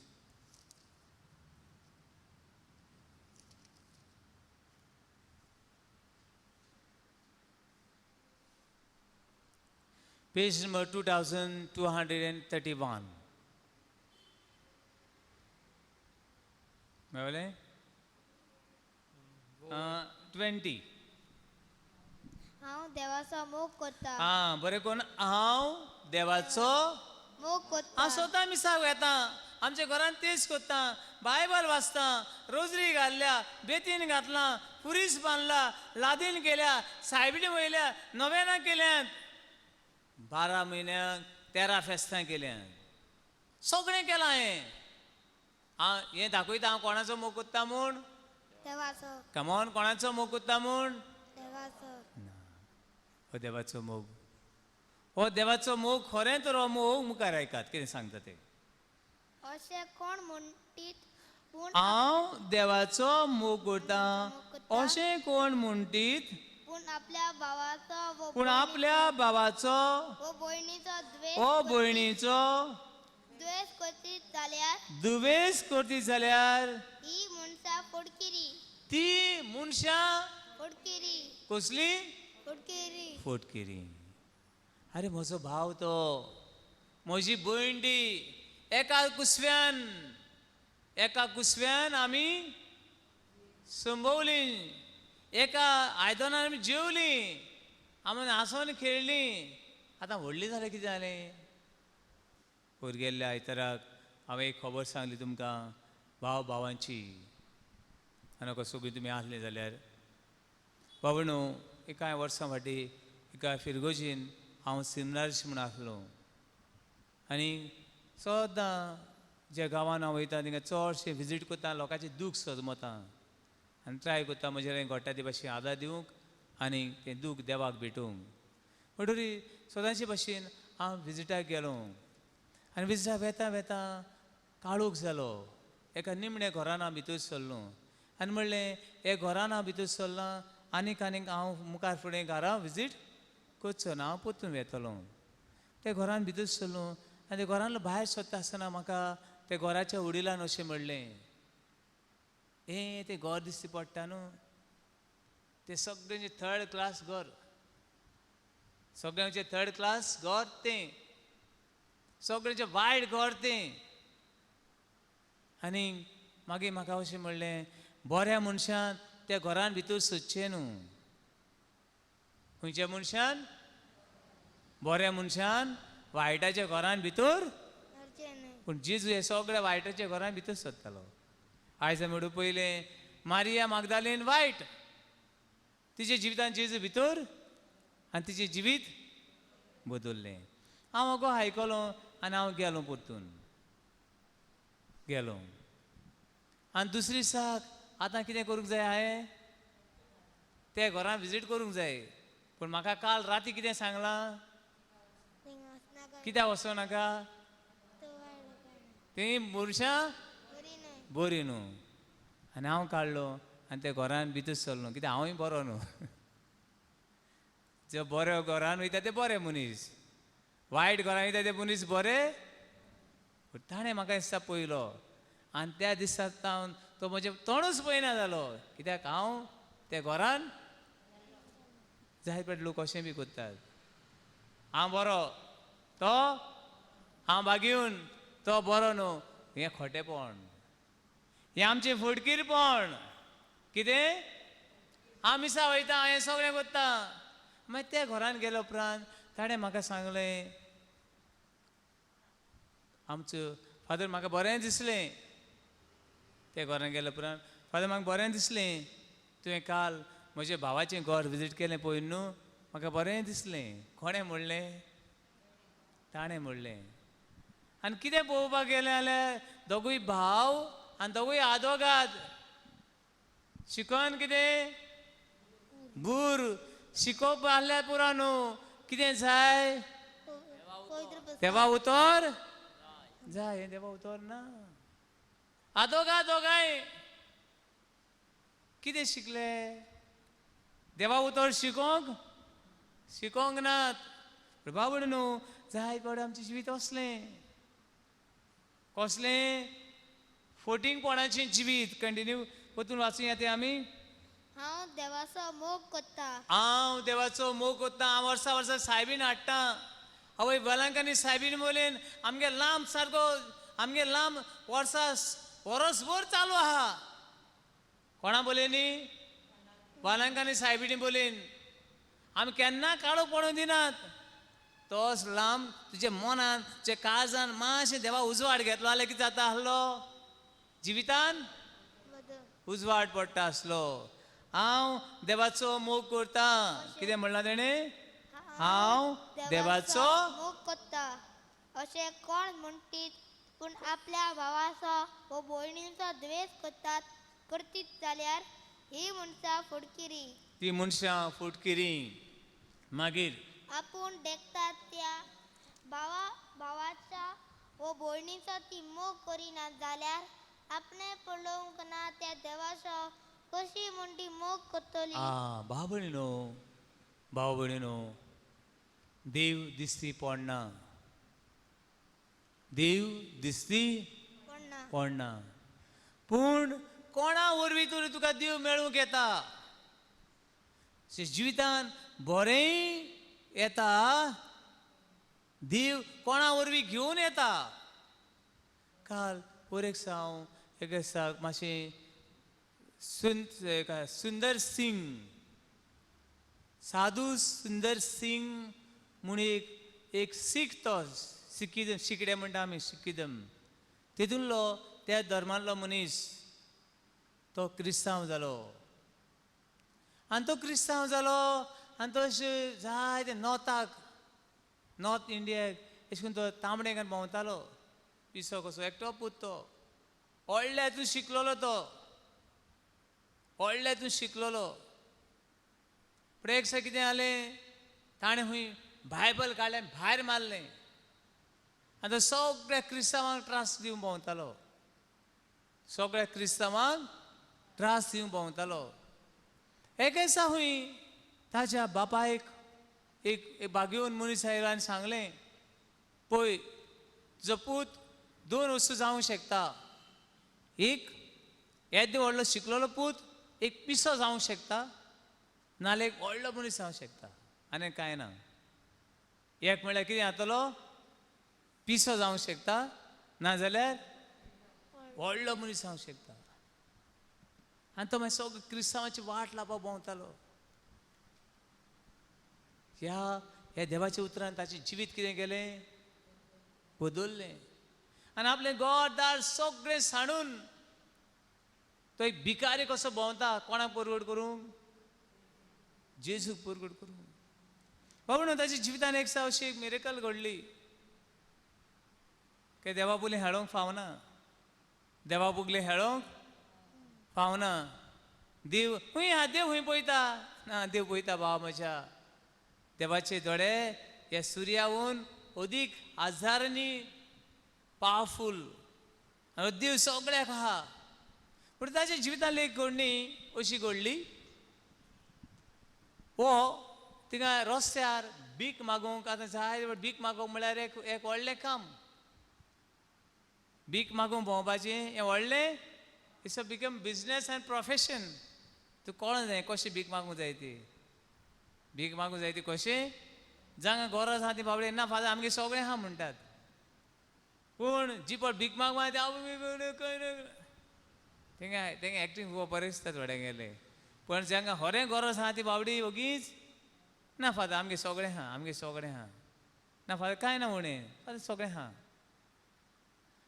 [SPEAKER 1] Page number 2231. मेळ्ळें? 20.
[SPEAKER 2] हांव देवाचो मोग कोत्ता.
[SPEAKER 1] बरें कोण हांव देवाचो
[SPEAKER 2] मोग कोत्ता.
[SPEAKER 1] हांव स्वता मिसाक येता आमच्या घरांत तेच कोत्ता. बायबल वाचता रोजरी घातल्या बेतीन घातला पुरीस बांदला लादीन केल्या सायबीण वयल्या नोवेना केल्यात 12 म्हयन्याक 13 फेस्तां केल्यात. सगळें केलां हें दाखयता हांव कोणाचो मोग कोत्ता म्हूण.
[SPEAKER 2] देवाचो.
[SPEAKER 1] कमोन कोणाचो मोग कोत्ता म्हूण.
[SPEAKER 2] देवाचो.
[SPEAKER 1] हो देवाचो मोग. हो देवाचो मोग खरें तर हो मोग मुखार आयकात कितें सांगता ते.
[SPEAKER 2] अशें कोण म्हणटीत पूण
[SPEAKER 1] हांव देवाचो मोग करता अशें कोण म्हणटीत
[SPEAKER 2] पूण आपल्या भावाचो
[SPEAKER 1] पूण आपल्या भावाचो
[SPEAKER 2] वो भयणीचो
[SPEAKER 1] ओ भयणीचो
[SPEAKER 2] द्वेष करतीत जाल्यार
[SPEAKER 1] दुवेस करती जाल्यार
[SPEAKER 2] ही मनशां फोडकिरी.
[SPEAKER 1] ती मनशां
[SPEAKER 2] फोडकिरी.
[SPEAKER 1] कसली
[SPEAKER 2] फोडकिरी.
[SPEAKER 1] फोटकिरी. अरे म्हजो भाव तो म्हजी भयण ती एका कुसव्यान आमी संभोवली. एका आयदनान आमी जेवली आमी हांसोन खेळ्ळी. आतां व्हडली जाल्यार कितें जालें? पयर गेल्ल्या आयताराक हांवें एक खबर सांगली तुमकां भाव भावांची आनी सगळीं तुमी आसले जाल्यार बाबणू एक कांय वर्सां फाटीं एका फिरगोजीन हांव सिमनार्श म्हूण आसलो आनी सदां ज्या गांवांत हांव वयता थिंगा चडशें विजीट कोत्ता लोकांचें दूख सजमतां आनी ट्राय कोत्ता म्हजे घोट्टा ते भाशेन आदार दिवंक आनी तें दूख देवाक भेटूंक. म्हणटरी सदांचे भाशेन हांव विजिटाक गेलो आनी विजिटाक वेता काळोख जालो. एका निमण्या घरान हांव भितर सरलो आनी म्हणलें हे घरान हांव भितर सरलां आनीक हांव मुखार फुडें घरा विजीट करचो ना हांव परतून वेतलो. त्या घरान भितर सरलो आनी त्या घरान भायर सरता आसतना म्हाका त्या घराच्या वडिलान अशें म्हणलें तें घर दिश्टी पडटा न्हू तें सगळें 3rd क्लास घर. सगळ्यांचें 3rd क्लास घर तें सगळें वायट घर तें. आनी मागीर म्हाका अशें म्हणलें बऱ्या मनशान त्या घरान भितर सोदचें न्हू. खंयच्या मनशान? बऱ्या मनशान वायटाच्या घरान भितर.
[SPEAKER 2] घरचे न्हय.
[SPEAKER 1] पूण जेजू हे सगळ्या वायटाच्या घरान भितर सोदतालो. आयज आमी म्हणून पयलें मारिया मागदालेन वायट, तिच्या जिवितान जेजू भितर आनी तिचें जिवीत बदललें. हांव अगो आयकलो आनी हांव गेलो परतून गेलो. आनी दुसरे दिसाक आतां कितें करूंक जाय हांवें? त्या घरान विजीट करूंक जाय. पूण म्हाका काल राती कितें सांगलां?
[SPEAKER 2] थिंगा वचनाका.
[SPEAKER 1] कित्याक वचूं नाका?
[SPEAKER 2] तो वायट लोकांना.
[SPEAKER 1] ती मनशां
[SPEAKER 2] बरी न्हय.
[SPEAKER 1] बरी न्हू. आनी हांव काडलो आनी त्या घरान भितर सरलो. कित्याक हांवूय बरो न्हू. जो बऱ्या घरान वयता ते बरे मनीस, वायट घरान वयता ते मनीस बरे. पूण ताणें म्हाका दिसता पयलो आनी त्या दिसांत तो म्हजें तोंडूच पळयना जालो. कित्याक हांव त्या घरान जायते फावटी लोक अशें बी करतात. हांव बरो, तो हांव बागीवन, तो बरो न्हू. हें खोटेपण, हें आमचें फटकीरपण. कितें? हांव मिसा वयता, हांव हें सगळें करता. मागीर त्या घरान गेल्या उपरांत ताणें म्हाका सांगलें, आमचो फादर म्हाका बरें दिसलें. त्या घरान गेल्या उपरांत फादर म्हाका बरें दिसलें, तुवें काल म्हज्या भावाचें घर विजीट केलें पळय न्हू, म्हाका बरें दिसलें. कोणें म्हणलें? ताणें म्हणलें. आनी कितें पळोवपाक गेलें जाल्यार दोगूय भाव आनी दोगूय आदवोगाद. शिकोन कितें? बूर. शिकोवप आहल्यार पुरो न्हू. कितें जाय?
[SPEAKER 2] पवित्र पुस्तक.
[SPEAKER 1] देवा उतर जाय. देवा उतर ना. आदोगाद दोगांय कितें शिकले? देवा उतर शिकोंक नात. बाबड न्हू. जाय पड आमचें जिवीत कसलें फोटींगपणाचें जिवीत. कंटिन्यू परतून वाचूया ते आमी.
[SPEAKER 2] हांव देवाचो मोग करता.
[SPEAKER 1] हांव देवाचो मोग करता. हांव वर्सा वर्सा सायबीण हाडटा. आवय बलांकांनी सायबीण मोलेन आमगे लांब सारको आमगे लांब वर्सा वर्सभर चालू आहा. कोणा बोलेनी? बालांकांनी सायबीणी बोलेन. आमी केन्ना काळो पडूं दिनात. तोच लांब तुज्या मनान तुज्या काळजान मातशें देवा उजवाड घेतलो जाल्यार कितें जाता आसलो? जिवितान
[SPEAKER 2] बदल.
[SPEAKER 1] उजवाड पडटा आसलो. हांव देवाचो मोग करता. कितें म्हणलां तेणें? हांव देवाचो
[SPEAKER 2] मोग करता. अशें कोण म्हणटीत पूण आपल्या भावाचो व भयणीचो द्वेष करतीत जाल्यार ही मनशां फटकिरी.
[SPEAKER 1] ती मनशां फुटकिरी. मागीर
[SPEAKER 2] आपूण देखतात त्या भावाचा व भयणीचो ती मोग करिनात जाल्यार आपणे पळोवंक ना त्या देवाचो कशी म्हणटी मोग करतली.
[SPEAKER 1] भाव भयणीनो, देव दिसती पडना. देव दिसती पडना. पूण कोणा वरवीं तरी तुका देव मेळूंक येता. जिवितान बरें येता. देव कोणा वरवीं घेवन येता. काल पोरेक हांव एक दिसाक मातशें सुंदर सिंग, साधू सुंदर सिंग म्हूण एक सीख तो सिखिजम शिकडे म्हणटा आमी सिखिजम तितूंतलो त्या धर्मांतलो मनीस तो क्रिस्तांव जालो. आनी तो क्रिस्तांव जालो आनी तो जायते नॉर्थ इंडियाक अशें करून तो तांबडें भोंवतालो. पिसो कसो एकटो पूत तो. व्हडल्या हितून शिकलेलो तो. व्हडल्या हितून शिकलेलो. पूण एक दिसा कितें जालें, ताणें खंय बायबल काडलें भायर मारलें आनी तो सगळ्या क्रिस्तांवांक त्रास दिवन भोंवतालो. सगळ्या क्रिस्तांवांक त्रास दिवन भोंवतालो. एक दिसा खंय ताच्या बापायक एक बागेवन मनीस आयलो आनी सांगलें, पळय तुजो पूत दोन वस्तू जावंक शकता. एक येदो व्हडलो शिकलेलो पूत एक पिसो जावंक शकता, नाल्यार एक व्हडलो मनीस जावंक शकता. आनी कांय ना. एक म्हणल्यार कितें जातलो? पिसो जावंक शकता नाजाल्यार व्हडलो मनीस जावंक शकता. आनी तो मागीर सगळो क्रिस्तांवाची वाट लावपाक भोंवतालो. ह्या देवाच्या उतरान ताचें जिवीत कितें केलें बदललें. आनी आपलें घर दार सगळें सांडून तो एक भिकारी कसो भोंवता. कोणाक परवड करूंक? जेजूक परवड करूंक. म्हणून ताच्या जिवितान एक अशी एक मिरेकल घडली की देवा बुली हेळोंक फावना. देवा बुगले हेळोंक फावना. देव हूंय हा, देव हूंय पळयता ना, देव पळयता भाव म्हज्या. देवाचे दोळे ह्या सुर्याहून अदीक हजारांनी पावरफुल. देव सगळ्याक आहा. पूण ताच्या जिवितांत एक घडणी अशी घडली. हो थिंगा रस्त्यार भीक मागूंक आतां जाय भीक मागोवंक म्हळ्यार एक व्हडलें काम. भीक मागूंक भोंवपाचें हें व्हडलें. It's a become business end profession. तूं कळोंक जाय कशें भीक मागूंक जाय ती. भीक मागूंक जाय ती कशें. जांगा गरज आहा ती बाबडे ना फादर आमगे सगळें आहा म्हणटात. पूण जी पळ भीक मागूंक थिंगा एक्टींग बरें दिसता थोड्यांक गेले. पण जांकां खरें गरज आहा ती बाबडी ओगीच ना फादर आमगे सगळें आहा, आमगे सगळें आहा. ना फादर कांय ना उणें, फादर सगळें आहा.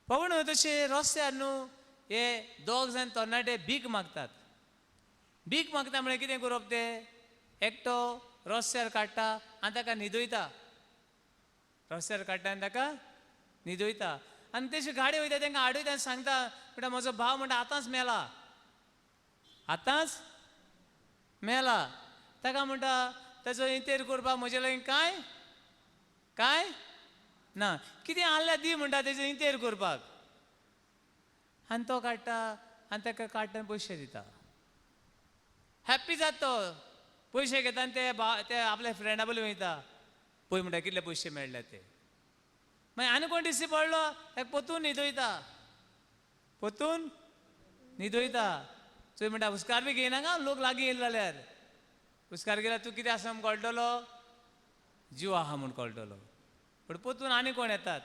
[SPEAKER 1] पळोवन तशें रस्त्यार न्हू हे दोग जाण तरणाटे भीक मागतात. भीक मागता म्हळ्यार कितें करप ते एकटो रस्त्यार काडटा आनी ताका न्हिदयता. रस्त्यार काडटा आनी ताका न्हिदयता. आनी तेशी गाडी वयता तांकां आडयता आनी सांगता म्हणटा म्हजो भाव म्हणटा आतांच मेला, आतांच मेला. ताका म्हणटा ताचो इंतेर करपाक म्हजे लागीं कांय ना. कितें आहल्यार दी म्हणटा तेजो इंतेर करपाक. आनी तो काडटा आनी ताका काडटा आनी पयशे दिता. हॅप्पी जाता तो. पयशे घेता आनी ते आपल्या फ्रेंडा बरोबर वयता. पळय म्हणटा कितले पयशे मेळ्ळे ते. मागीर आनी कोण दिश्टी पडलो ताका पोतून न्हिदयता. पोतून न्हिदयता. चोय म्हणटा हुस्कार बी घेयना गा लोक लागीं येयले जाल्यार. हुस्कार गेल्यार तूं कितें आसा म्हूण कळटलो, जीव आहा म्हूण कळटलो. पूण पोतून आनी कोण येतात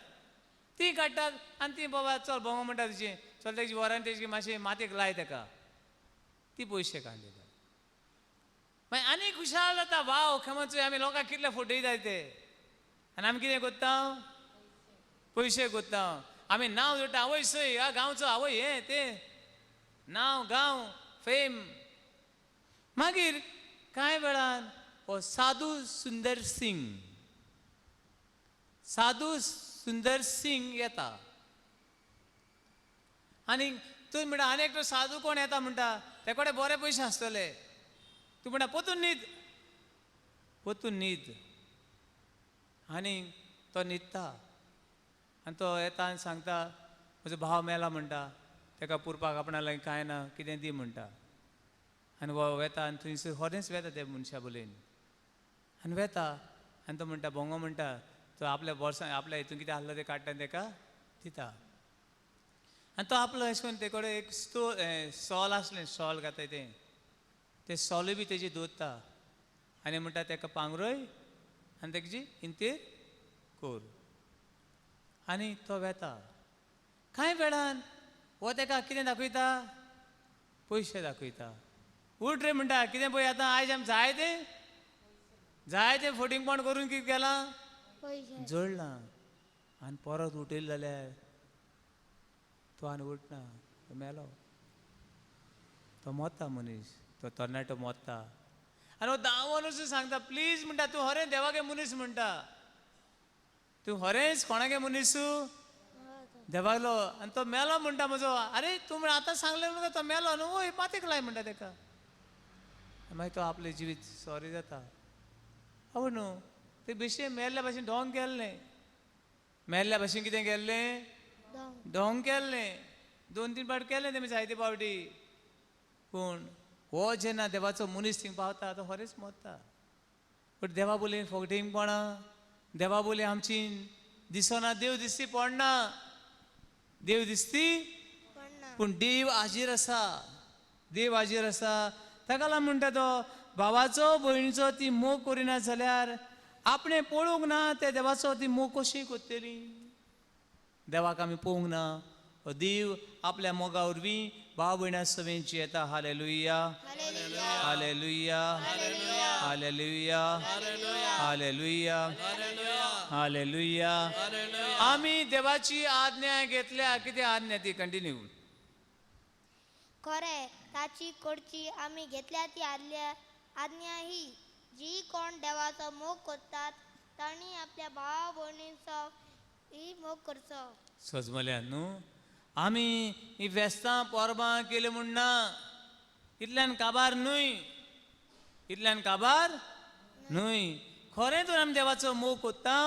[SPEAKER 1] ती काडटात आनी ती बाबा चल भोंवो म्हणटा तुजें. चल तेजी वरान तेजी मातशें मातयेक लाय ताका. ती पयशे काडले. मागीर आनी खुशाल जाता. वाव खेमो चोय आमी लोकांक कितले फटयतात ते. आनी आमी कितें कोत्ता पयशे कोत्ता. आमी नांव जोडटा आवय सय ह्या गांवचो आवय हें तें नांव गांव फेम. मागीर कांय वेळान हो साधू सुंदर सिंग येता. आनी तूं म्हणटा आनी एकटो साधू कोण येता म्हणटा ते कडेन बरे पयशे आसतले. तूं म्हणटा पोतून न्हीद. आनी तो न्हिदता. आनी तो येता आनी सांगता म्हजो भाव मेला म्हणटा. ताका पुरपाक आपणा लागीं कांय ना कितें दी म्हणटा. आनी वो वेता आनी थंयसर खरेंच वेता त्या मनशा बोलेन. आनी वेता आनी तो म्हणटा भोंगो म्हणटा तो आपल्या बोर्सान आपल्या हितून कितें आसलें तें काडटा आनी ताका दिता. आनी तो आपलो अशें करून ते कडेन एक सॉल आसलें सॉल घाताय तें सॉलूय बी तेजी दवरता. आनी म्हणटा ताका पांगरय आनी तेजी इंतेर कोर. आनी तो वेता. कांय वेळान हो ताका कितें दाखयता पयशे दाखयता. उठ रे म्हणटा कितें पळय आतां आयज आमी जाय तें फटिंगपण करून कितें केलां जोडलां. आनी परत उठयलें जाल्यार तो आनी उठना. तो मेलो. तो मोत्ता मनीस. तो तरणाटो मोत्ता. आनी हो धांवून वचून सांगता प्लीज म्हणटा तूं खरें देवागे मनीस म्हणटा. तूं खरेंच कोणागे मनीस देवालो. आनी तो मेलो म्हणटा म्हजो. आरे तूं म्हण आतां सांगलें म्हणटा तो मेलो न्हू वय मातयेक लाय म्हणटा ताका. मागीर तो आपलें जिवीत सॉरी जाता. आवय न्हू ते बेश्टें मेल्ल्या भाशेन ढोंग केल्लें. मेल्ल्या भाशेन कितें केल्लें ढोंग केल्लें. 2-3 फावट केलें तेमी जायते फावटी. पूण हो जेन्ना देवाचो मनीस थिंग पावता तो खरेंच मोत्ता. पूण देवा बोली फटिंगपणां देवा बोली आमची दिसना. देव दिश्टी पडना. देव दिसती पूण देव हाजीर आसा. देव हाजीर आसा. ताका लागून म्हणटा तो भावाचो भयणीचो ती मोग करिना जाल्यार आपणें पळोवंक ना त्या देवाचो ती मोग कशी कोत्तली. देवाक आमी पळोवंक ना हो देव आपल्या मोगा वरवीं भाव भयणां सवेंची येता. Hallelujah hallelujah hallelujah hallelujah hallelujah. आमी देवाची आज्ञा घेतल्या. कितें आज्ञा ती? कंटिन्यू.
[SPEAKER 2] खरें ताची कडची आमी घेतल्या ती आज्ञा ही जी कोण देवाचो मोग करतात तांणी आपल्या भावा भयणींचो ही मोग करचो.
[SPEAKER 1] सजमल्यान न्हू आमी ही फेस्तां परबां केली म्हूण ना. इतल्यान काबार न्हय. इतल्यान काबार न्हय. खरें तर आमी देवाचो मोग कोत्ता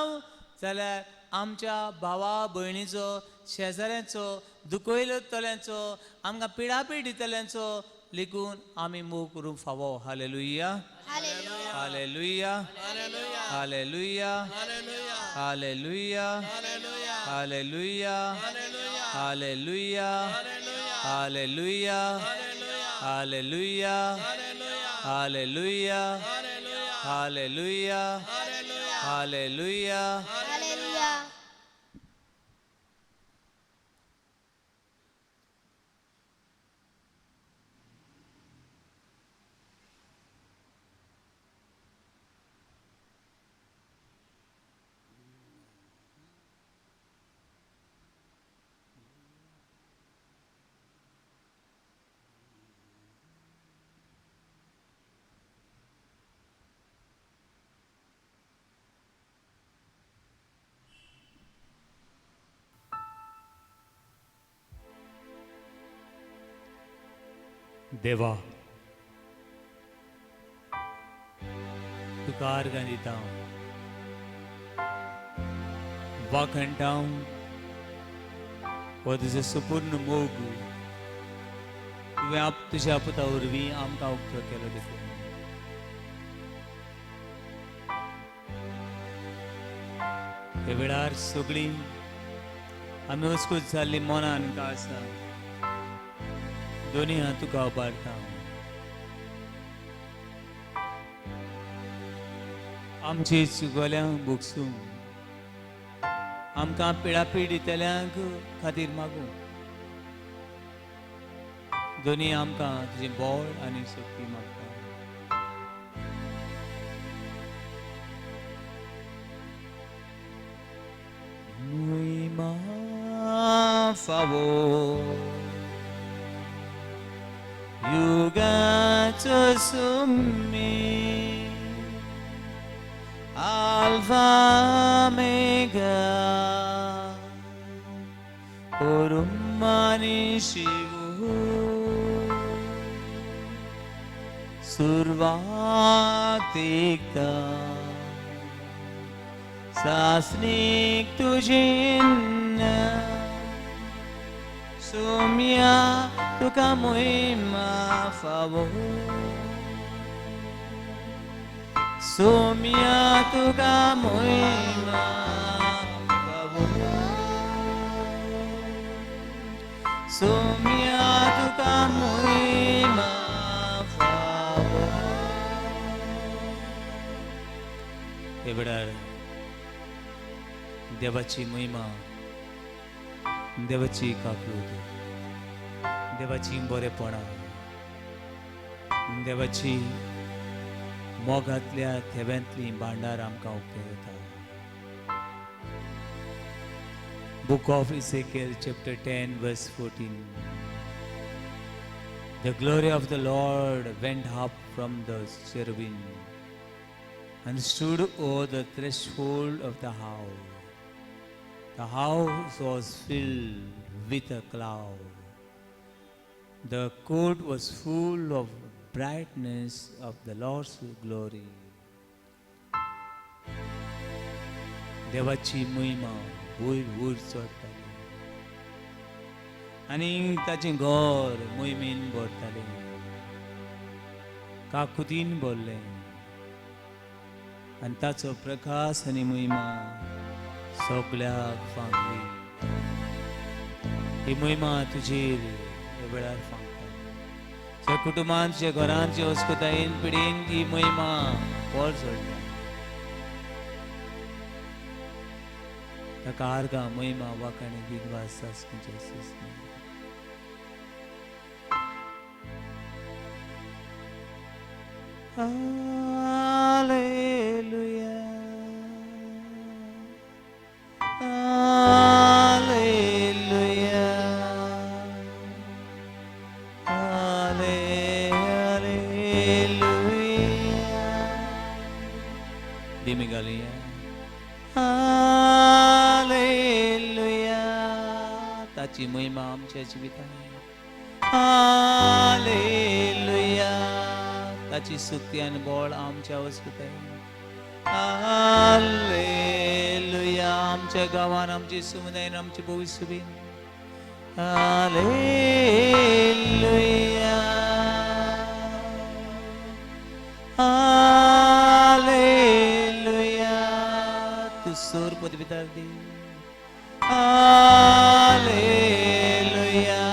[SPEAKER 1] जाल्यार आमच्या भावा भयणीचो शेजाऱ्यांचो दुखयतल्यांचो आमकां पिडापीड दितल्यांचो लेगून आमी मोग करूंक फावो. Hallelujah hallelujah hallelujah hallelujah hallelujah hallelujah hallelujah hallelujah hallelujah hallelujah hallelujah.
[SPEAKER 2] Hallelujah.
[SPEAKER 1] देवा तुका आर्गां दिता वाखणटा हो तुजो संपूर्ण मोग तुवें तुज्या पुता वरवीं आमकां उक्तो केलो देखून हे वेळार सगळीं आमी वचकूच जाल्ली मनान का आसा दोनी हात तुका उबारता. आमची चुकोल्यांक भोगसूं आमकां पिडापीड दितल्यांक खातीर मागूं दोनी आमकां तुजें बळ आनी शक्ती मागता. मुइमा फावो युगाचो सुम्मी Alpha Omega Orumani Shivu Survatikta Sasnik Tujinna Sumya Tuka Muima Favor Sumya tuka muima favor Sumya tuka muima favor. एवढा देवाची महिमा देवाची काकूट देवाची बरेपणा देवाची मोगांतल्या थेव्यांतली भांडार आमकां उक्ते येता. Book of Ezekiel chapter 10 verse 14. The glory of the Lord went up from the cherubim and stood over the threshold of the house. The house was filled with a cloud. The court was full of brightness of the Lord's glory. देवाची महिमा वयर वयर चडटाली आनी ताचें घर मोहिमेन भरतालें काकुतीन भरलें आनी ताचो प्रकाश आनी महिमा सगळ्याक फांकली. ही महिमा तुजेर हे वेळार फांकता. त्या कुटुंबांत जे घरांत जे वस्कोतायेन पिडीन ती महिमा वर चडटा. ताका आर्गां महिमा वाखाणी दिग्वास आसूं Jesus Hallelujah. Hallelujah. Hallelujah. Dimigalia. Hallelujah. ताची महिमा आमच्या जिवितांत. Hallelujah. ताची सुक्ती आणि बळ आमच्या वस्तीत आहे. हालेलुया. आमच्या गावान आमची समुदायान आमची भविष्य बीन. हालेलुया. हालेलुया. तू सोर पदवीदार दे. हालेलुया.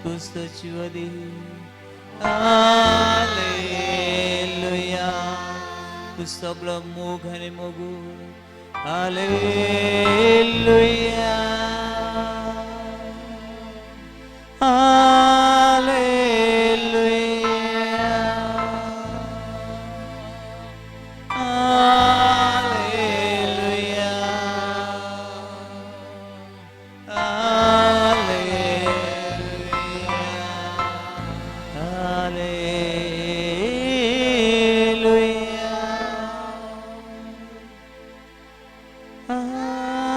[SPEAKER 1] तू सचिव दे. हालेलुया. तू सगळं मोग आणि मोगू. हालेलुया. हालेलुया. हालेलुया. Hallelujah.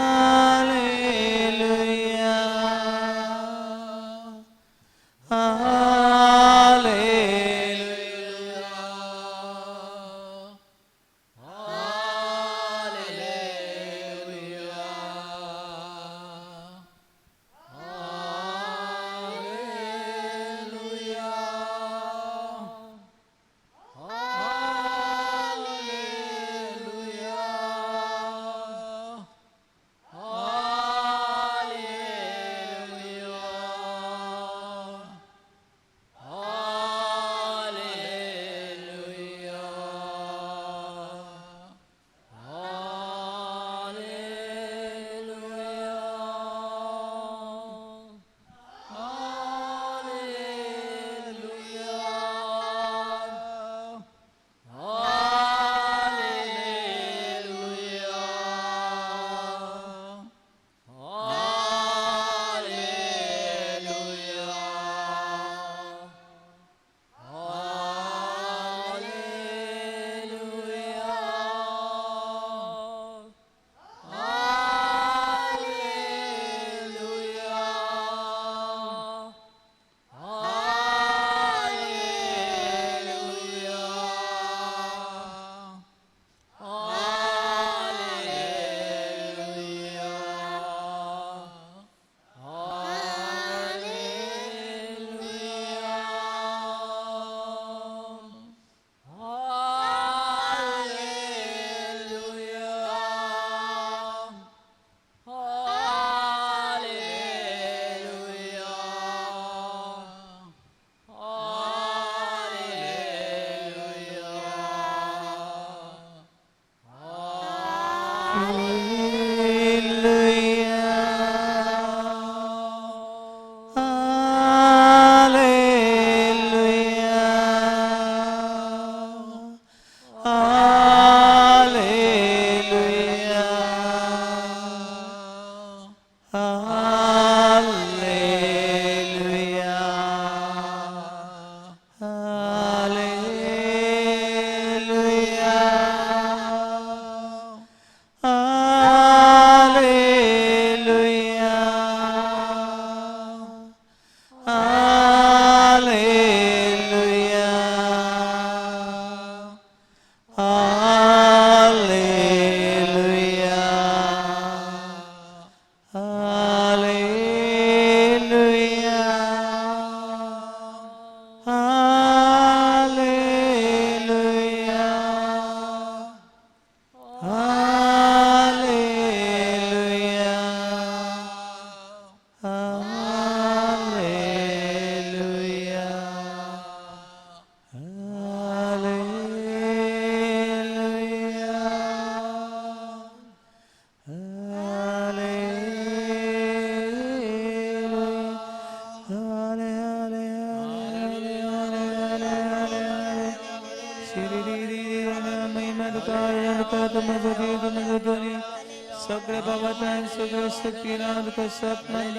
[SPEAKER 1] सगळे बाबा सगळे शक्तीनाथ कसत मंद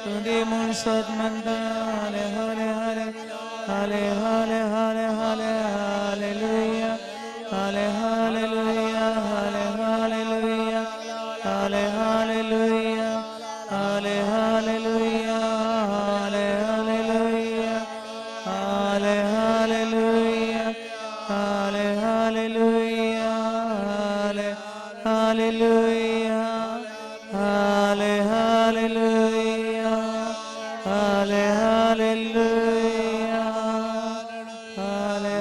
[SPEAKER 1] तुझे मन सत मंद हाले हाले हाले हाले हाले हाले हाले हालेलुया हाले हालेलुया हाले हालेलुया हाले हालेलुया हाले हालेलुया हाले हालेलुया हाले हालेलुया हाले हालेलुया हाले हालेलुया हाले हालेलुया हाले हालेलुया हाले